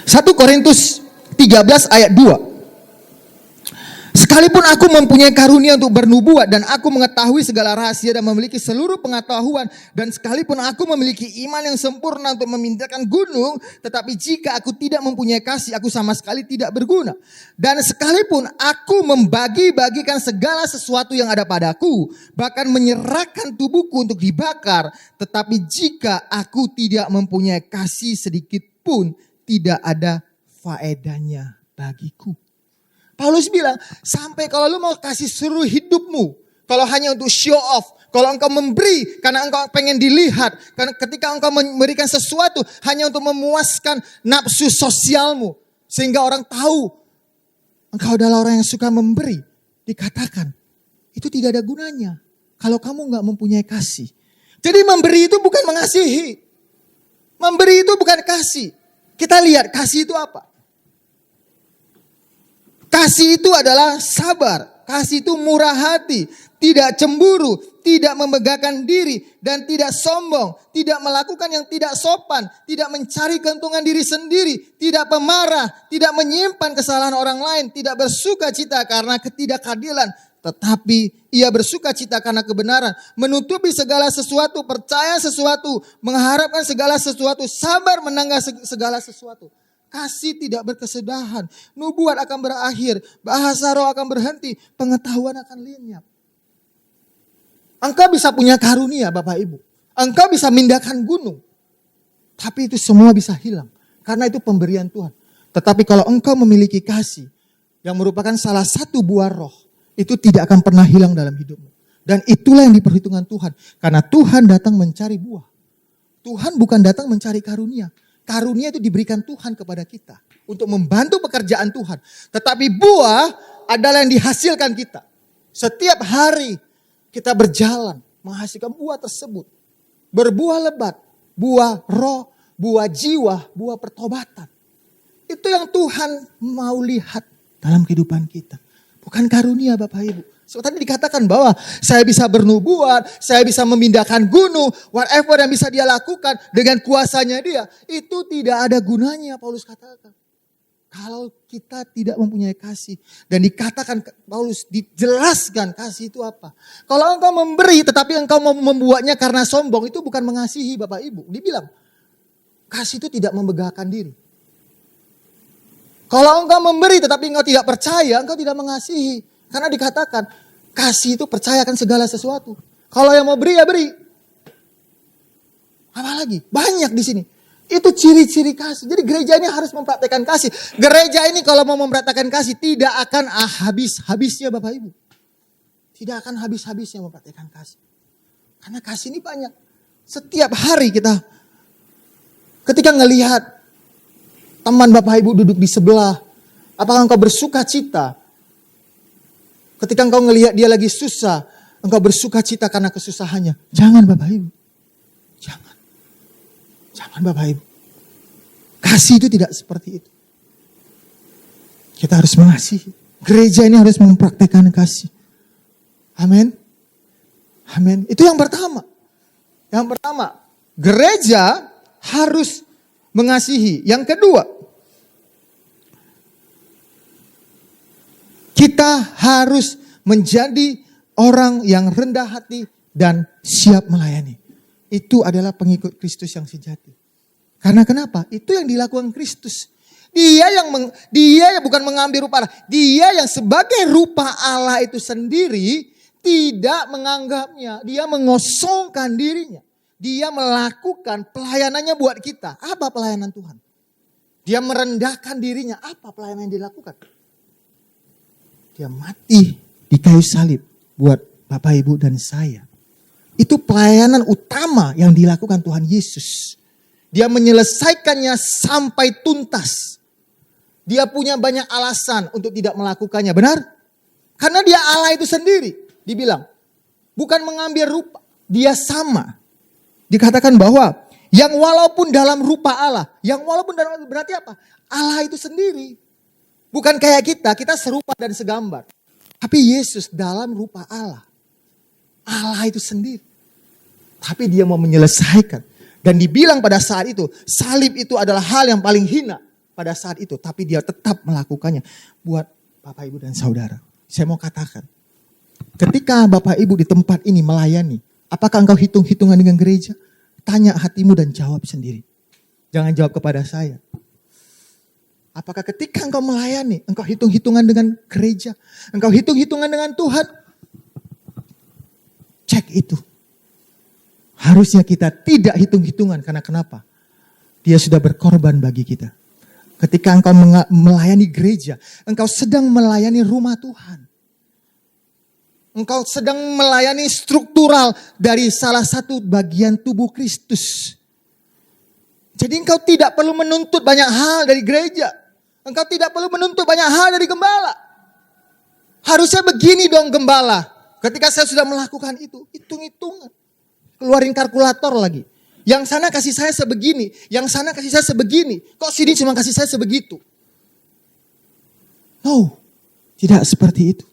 1 Korintus 13 ayat 2. Sekalipun aku mempunyai karunia untuk bernubuat dan aku mengetahui segala rahasia dan memiliki seluruh pengetahuan, dan sekalipun aku memiliki iman yang sempurna untuk memindahkan gunung, tetapi jika aku tidak mempunyai kasih, aku sama sekali tidak berguna. Dan sekalipun aku membagi-bagikan segala sesuatu yang ada padaku, bahkan menyerahkan tubuhku untuk dibakar, tetapi jika aku tidak mempunyai kasih sedikit pun, tidak ada faedahnya bagiku. Paulus bilang, sampai kalau lu mau kasih seluruh hidupmu, kalau hanya untuk show off, kalau engkau memberi karena engkau pengen dilihat, karena ketika engkau memberikan sesuatu hanya untuk memuaskan nafsu sosialmu, sehingga orang tahu engkau adalah orang yang suka memberi, dikatakan itu tidak ada gunanya kalau kamu nggak mempunyai kasih. Jadi memberi itu bukan mengasihi, memberi itu bukan kasih. Kita lihat kasih itu apa? Kasih itu adalah sabar. Kasih itu murah hati. Tidak cemburu. Tidak membanggakan diri. Dan tidak sombong. Tidak melakukan yang tidak sopan. Tidak mencari keuntungan diri sendiri. Tidak pemarah. Tidak menyimpan kesalahan orang lain. Tidak bersuka cita karena ketidakadilan. Tetapi ia bersuka cita karena kebenaran. Menutupi segala sesuatu. Percaya sesuatu. Mengharapkan segala sesuatu. Sabar menangga segala sesuatu. Kasih tidak berkesudahan. Nubuat akan berakhir. Bahasa roh akan berhenti. Pengetahuan akan lenyap. Engkau bisa punya karunia Bapak Ibu. Engkau bisa mindahkan gunung. Tapi itu semua bisa hilang. Karena itu pemberian Tuhan. Tetapi kalau engkau memiliki kasih. Yang merupakan salah satu buah roh. Itu tidak akan pernah hilang dalam hidupmu. Dan itulah yang diperhitungkan Tuhan. Karena Tuhan datang mencari buah. Tuhan bukan datang mencari karunia. Karunia itu diberikan Tuhan kepada kita untuk membantu pekerjaan Tuhan. Tetapi buah adalah yang dihasilkan kita. Setiap hari kita berjalan menghasilkan buah tersebut. Berbuah lebat, buah roh, buah jiwa, buah pertobatan. Itu yang Tuhan mau lihat dalam kehidupan kita. Bukan karunia Bapak Ibu. So, tadi dikatakan bahwa saya bisa bernubuat, saya bisa memindahkan gunung, whatever yang bisa dia lakukan dengan kuasanya dia. Itu tidak ada gunanya, Paulus katakan. Kalau kita tidak mempunyai kasih. Dan dikatakan Paulus, dijelaskan kasih itu apa. Kalau engkau memberi tetapi engkau mau membuatnya karena sombong, itu bukan mengasihi Bapak Ibu. Dibilang, kasih itu tidak membanggakan diri. Kalau engkau memberi tetapi engkau tidak percaya, engkau tidak mengasihi. Karena dikatakan, kasih itu percayakan segala sesuatu. Kalau yang mau beri, ya beri. Apa lagi? Banyak di sini. Itu ciri-ciri kasih. Jadi gereja ini harus mempraktekkan kasih. Gereja ini kalau mau mempraktekkan kasih, tidak akan habis-habisnya Bapak Ibu. Tidak akan habis-habisnya mempraktekkan kasih. Karena kasih ini banyak. Setiap hari kita, ketika ngelihat teman Bapak Ibu duduk di sebelah, apakah engkau bersuka cita? Ketika engkau ngelihat dia lagi susah, engkau bersuka cita karena kesusahannya. Jangan Bapak Ibu. Jangan. Jangan Bapak Ibu. Kasih itu tidak seperti itu. Kita harus mengasihi. Gereja ini harus mempraktekkan kasih. Amin. Amin. Itu yang pertama. Yang pertama, gereja harus mengasihi. Yang kedua, kita harus menjadi orang yang rendah hati dan siap melayani. Itu adalah pengikut Kristus yang sejati. Karena kenapa? Itu yang dilakukan Kristus. Dia yang bukan mengambil rupa Allah. Dia yang sebagai rupa Allah itu sendiri tidak menganggapnya. Dia mengosongkan dirinya. Dia melakukan pelayanannya buat kita. Apa pelayanan Tuhan? Dia merendahkan dirinya. Apa pelayanan yang dilakukan? Dia mati di kayu salib buat Bapak Ibu dan saya. Itu pelayanan utama yang dilakukan Tuhan Yesus. Dia menyelesaikannya sampai tuntas. Dia punya banyak alasan untuk tidak melakukannya. Benar? Karena dia Allah itu sendiri. Dibilang. Bukan mengambil rupa. Dia sama. Dikatakan bahwa yang walaupun dalam rupa Allah. Yang walaupun dalam berarti apa? Allah itu sendiri. Bukan kayak kita serupa dan segambar. Tapi Yesus dalam rupa Allah. Allah itu sendiri. Tapi dia mau menyelesaikan. Dan dibilang pada saat itu, salib itu adalah hal yang paling hina pada saat itu. Tapi dia tetap melakukannya. Buat Bapak Ibu dan Saudara. Saya mau katakan. Ketika Bapak Ibu di tempat ini melayani. Apakah engkau hitung-hitungan dengan gereja? Tanya hatimu dan jawab sendiri. Jangan jawab kepada saya. Apakah ketika engkau melayani, engkau hitung-hitungan dengan gereja, engkau hitung-hitungan dengan Tuhan? Cek itu. Harusnya kita tidak hitung-hitungan karena kenapa? Dia sudah berkorban bagi kita. Ketika engkau melayani gereja, engkau sedang melayani rumah Tuhan. Engkau sedang melayani struktural dari salah satu bagian tubuh Kristus. Jadi engkau tidak perlu menuntut banyak hal dari gereja. Engkau tidak perlu menuntut banyak hal dari gembala. Harusnya begini dong gembala. Ketika saya sudah melakukan itu, hitung-hitungan. Keluarin kalkulator lagi. Yang sana kasih saya sebegini, yang sana kasih saya sebegini. Kok sini cuma kasih saya sebegitu? No, tidak seperti itu.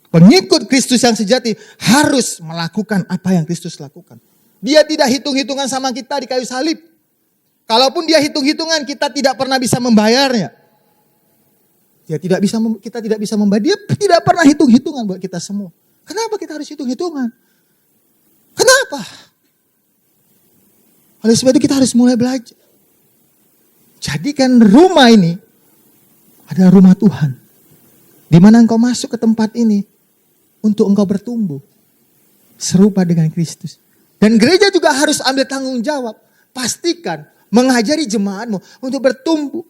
Pengikut Kristus yang sejati harus melakukan apa yang Kristus lakukan. Dia tidak hitung-hitungan sama kita di kayu salib. Kalaupun dia hitung-hitungan, kita tidak pernah bisa membayarnya. Kita tidak bisa membayar. Dia tidak pernah hitung-hitungan buat kita semua. Kenapa kita harus hitung-hitungan? Kenapa? Oleh sebab itu kita harus mulai belajar. Jadikan rumah ini adalah rumah Tuhan. Di mana engkau masuk ke tempat ini untuk engkau bertumbuh serupa dengan Kristus. Dan gereja juga harus ambil tanggung jawab. Pastikan mengajari jemaatmu untuk bertumbuh.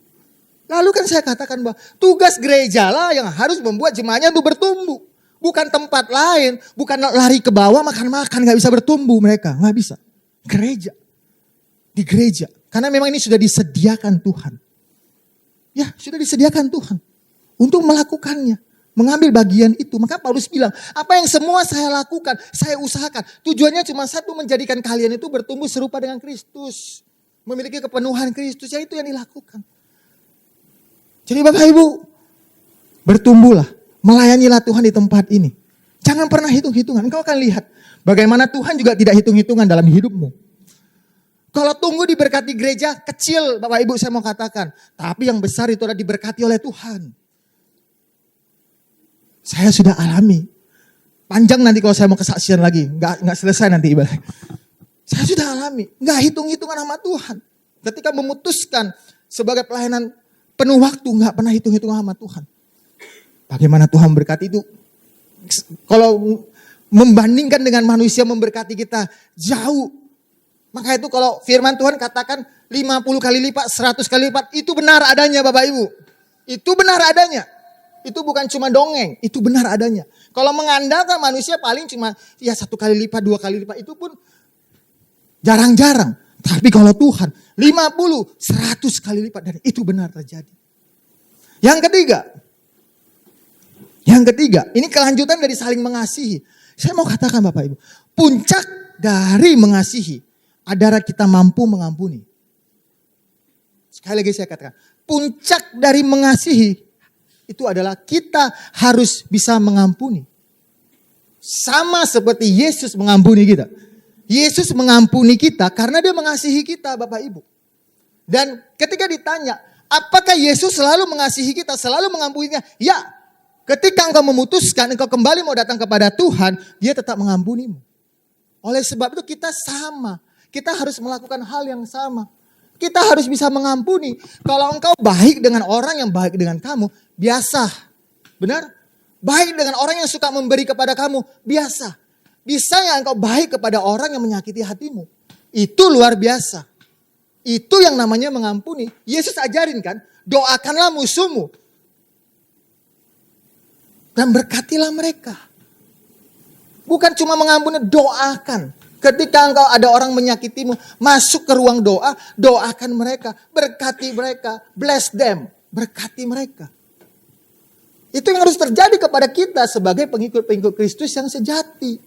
Lalu kan saya katakan bahwa tugas gereja lah yang harus membuat jemaatnya untuk bertumbuh. Bukan tempat lain, bukan lari ke bawah makan-makan, gak bisa bertumbuh mereka, gak bisa. Gereja, di gereja Karena memang ini sudah disediakan Tuhan. Ya, sudah disediakan Tuhan. Untuk melakukannya. Mengambil bagian itu. Maka Paulus bilang, apa yang semua saya lakukan, saya usahakan. Tujuannya cuma satu, menjadikan kalian itu bertumbuh serupa dengan Kristus. Memiliki kepenuhan Kristus, ya itu yang dilakukan. Jadi Bapak Ibu, bertumbuhlah. Melayanilah Tuhan di tempat ini. Jangan pernah hitung-hitungan. Engkau akan lihat bagaimana Tuhan juga tidak hitung-hitungan dalam hidupmu. Kalau tunggu diberkati gereja, kecil Bapak Ibu saya mau katakan. Tapi yang besar itu adalah diberkati oleh Tuhan. Saya sudah alami. Panjang nanti kalau saya mau kesaksian lagi. Nggak selesai nanti ibadah. Saya sudah alami. Nggak hitung-hitungan sama Tuhan. Ketika memutuskan sebagai pelayanan penuh waktu, nggak pernah hitung-hitungan sama Tuhan. Bagaimana Tuhan berkati itu. Kalau membandingkan dengan manusia memberkati kita jauh. Maka itu kalau firman Tuhan katakan 50 kali lipat, 100 kali lipat. Itu benar adanya Bapak Ibu. Itu benar adanya. Itu bukan cuma dongeng. Itu benar adanya. Kalau mengandalkan manusia paling cuma ya 1 kali lipat, 2 kali lipat. Itu pun jarang-jarang. Tapi kalau Tuhan 50, 100 kali lipat. Dan itu benar terjadi. Yang ketiga, ini kelanjutan dari saling mengasihi. Saya mau katakan Bapak Ibu, puncak dari mengasihi adalah kita mampu mengampuni. Sekali lagi saya katakan, puncak dari mengasihi itu adalah kita harus bisa mengampuni. Sama seperti Yesus mengampuni kita. Yesus mengampuni kita karena dia mengasihi kita Bapak Ibu. Dan ketika ditanya, apakah Yesus selalu mengasihi kita, selalu mengampuni kita? Ya. Ketika engkau memutuskan, engkau kembali mau datang kepada Tuhan, dia tetap mengampunimu. Oleh sebab itu kita sama. Kita harus melakukan hal yang sama. Kita harus bisa mengampuni. Kalau engkau baik dengan orang yang baik dengan kamu, biasa. Benar? Baik dengan orang yang suka memberi kepada kamu, biasa. Bisanya engkau baik kepada orang yang menyakiti hatimu. Itu luar biasa. Itu yang namanya mengampuni. Yesus ajarin kan, doakanlah musuhmu. Dan berkatilah mereka. Bukan cuma mengampuni, doakan. Ketika engkau ada orang menyakitimu, masuk ke ruang doa, doakan mereka. Berkati mereka, bless them. Berkati mereka. Itu yang harus terjadi kepada kita sebagai pengikut-pengikut Kristus yang sejati.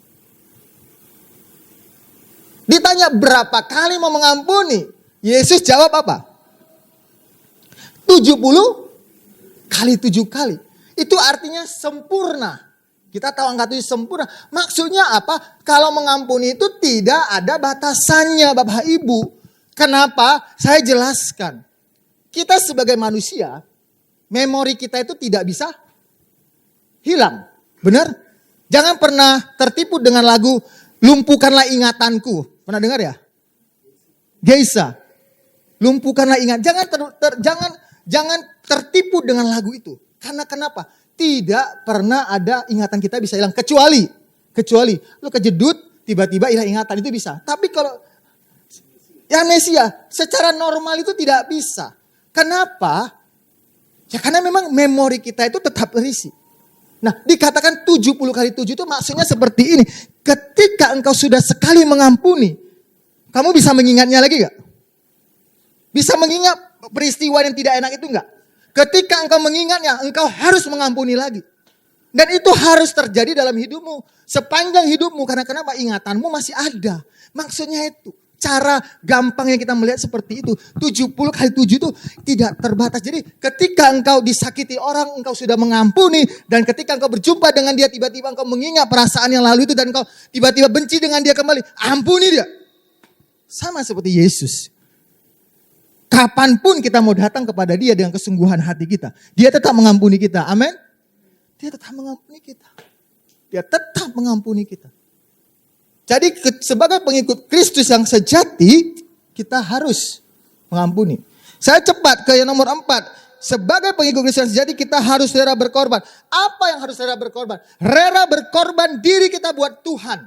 Ditanya berapa kali mau mengampuni? Yesus jawab apa? 70 kali 7 kali. Itu artinya sempurna. Kita tahu angka 7 sempurna. Maksudnya apa? Kalau mengampuni itu tidak ada batasannya Bapak Ibu. Kenapa? Saya jelaskan. Kita sebagai manusia, memori kita itu tidak bisa hilang. Benar? Jangan pernah tertipu dengan lagu Lumpuhkanlah Ingatanku. Pernah dengar ya? Geisha. Lumpuhkanlah ingat. Jangan tertipu dengan lagu itu. Karena kenapa? Tidak pernah ada ingatan kita bisa hilang. Kecuali lu kejedut tiba-tiba hilang ingatan itu bisa. Tapi kalau yang amnesia secara normal itu tidak bisa. Kenapa? Ya karena memang memori kita itu tetap terisi. Nah dikatakan 70 kali 7 itu maksudnya seperti ini. Ketika engkau sudah sekali mengampuni, kamu bisa mengingatnya lagi gak? Bisa mengingat peristiwa yang tidak enak itu enggak? Ketika engkau mengingatnya, engkau harus mengampuni lagi. Dan itu harus terjadi dalam hidupmu. Sepanjang hidupmu. Karena kenapa? Ingatanmu masih ada. Maksudnya itu. Cara gampang yang kita melihat seperti itu. 70 kali 7 itu tidak terbatas. Jadi ketika engkau disakiti orang, engkau sudah mengampuni. Dan ketika engkau berjumpa dengan dia, tiba-tiba engkau mengingat perasaan yang lalu itu. Dan engkau tiba-tiba benci dengan dia kembali. Ampuni dia. Sama seperti Yesus. Kapanpun kita mau datang kepada dia dengan kesungguhan hati kita. Dia tetap mengampuni kita. Amin. Dia tetap mengampuni kita. Dia tetap mengampuni kita. Jadi sebagai pengikut Kristus yang sejati, kita harus mengampuni. Saya cepat ke yang nomor 4. Sebagai pengikut Kristus yang sejati, kita harus rela berkorban. Apa yang harus rela berkorban? Rela berkorban diri kita buat Tuhan.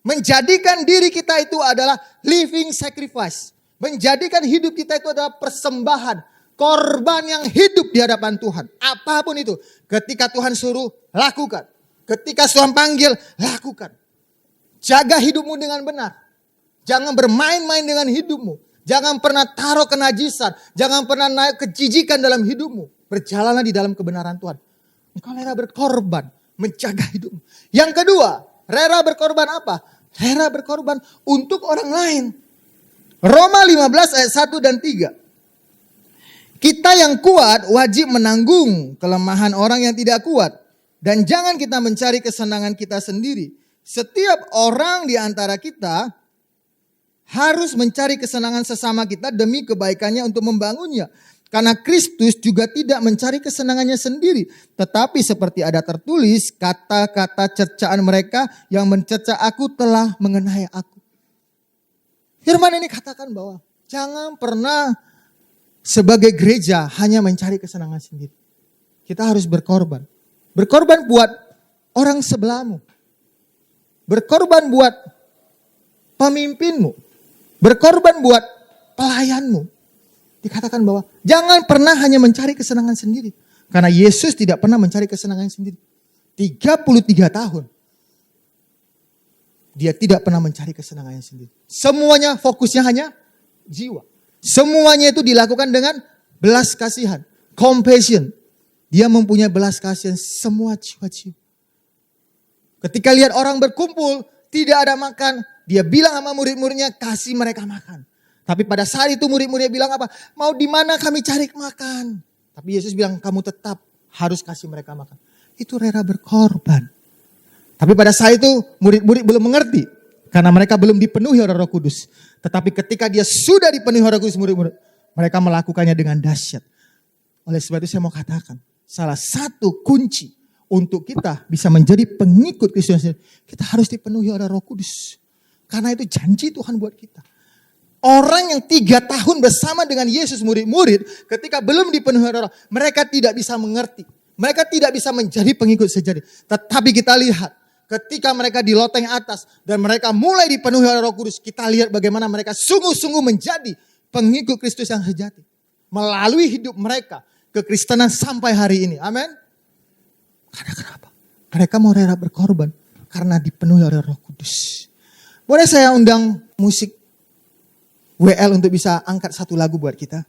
Menjadikan diri kita itu adalah living sacrifice. Menjadikan hidup kita itu adalah persembahan. Korban yang hidup di hadapan Tuhan. Apapun itu. Ketika Tuhan suruh, lakukan. Ketika Tuhan panggil, lakukan. Jaga hidupmu dengan benar. Jangan bermain-main dengan hidupmu. Jangan pernah taruh kenajisan. Jangan pernah naik kejijikan dalam hidupmu. Berjalanlah di dalam kebenaran Tuhan. Engkau rela berkorban, menjaga hidupmu. Yang kedua, rela berkorban apa? Rela berkorban untuk orang lain. Roma 15 ayat 1 dan 3. Kita yang kuat wajib menanggung kelemahan orang yang tidak kuat. Dan jangan kita mencari kesenangan kita sendiri. Setiap orang di antara kita harus mencari kesenangan sesama kita demi kebaikannya untuk membangunnya. Karena Kristus juga tidak mencari kesenangannya sendiri. Tetapi seperti ada tertulis, kata-kata cercaan mereka yang mencerca aku telah mengenai aku. Firman ini katakan bahwa jangan pernah sebagai gereja hanya mencari kesenangan sendiri. Kita harus berkorban. Berkorban buat orang sebelahmu. Berkorban buat pemimpinmu. Berkorban buat pelayanmu. Dikatakan bahwa jangan pernah hanya mencari kesenangan sendiri. Karena Yesus tidak pernah mencari kesenangan sendiri. 33 tahun. Dia tidak pernah mencari kesenangannya sendiri. Semuanya fokusnya hanya jiwa. Semuanya itu dilakukan dengan belas kasihan. Compassion. Dia mempunyai belas kasihan semua jiwa-jiwa. Ketika lihat orang berkumpul, tidak ada makan. Dia bilang sama murid-muridnya, kasih mereka makan. Tapi pada saat itu murid-muridnya bilang apa? Mau di mana kami cari makan? Tapi Yesus bilang, kamu tetap harus kasih mereka makan. Itu rela berkorban. Tapi pada saat itu murid-murid belum mengerti. Karena mereka belum dipenuhi oleh Roh Kudus. Tetapi ketika dia sudah dipenuhi oleh Roh Kudus, murid-murid, mereka melakukannya dengan dahsyat. Oleh sebab itu saya mau katakan, salah satu kunci untuk kita bisa menjadi pengikut Kristus, kita harus dipenuhi oleh Roh Kudus. Karena itu janji Tuhan buat kita. Orang yang 3 tahun bersama dengan Yesus murid-murid, ketika belum dipenuhi oleh Roh, mereka tidak bisa mengerti. Mereka tidak bisa menjadi pengikut sejati. Tetapi kita lihat, ketika mereka di loteng atas dan mereka mulai dipenuhi oleh Roh Kudus, kita lihat bagaimana mereka sungguh-sungguh menjadi pengikut Kristus yang sejati. Melalui hidup mereka, kekristenan sampai hari ini. Amin. Karena kenapa? Mereka mau rela berkorban karena dipenuhi oleh Roh Kudus. Boleh saya undang musik WL untuk bisa angkat satu lagu buat kita?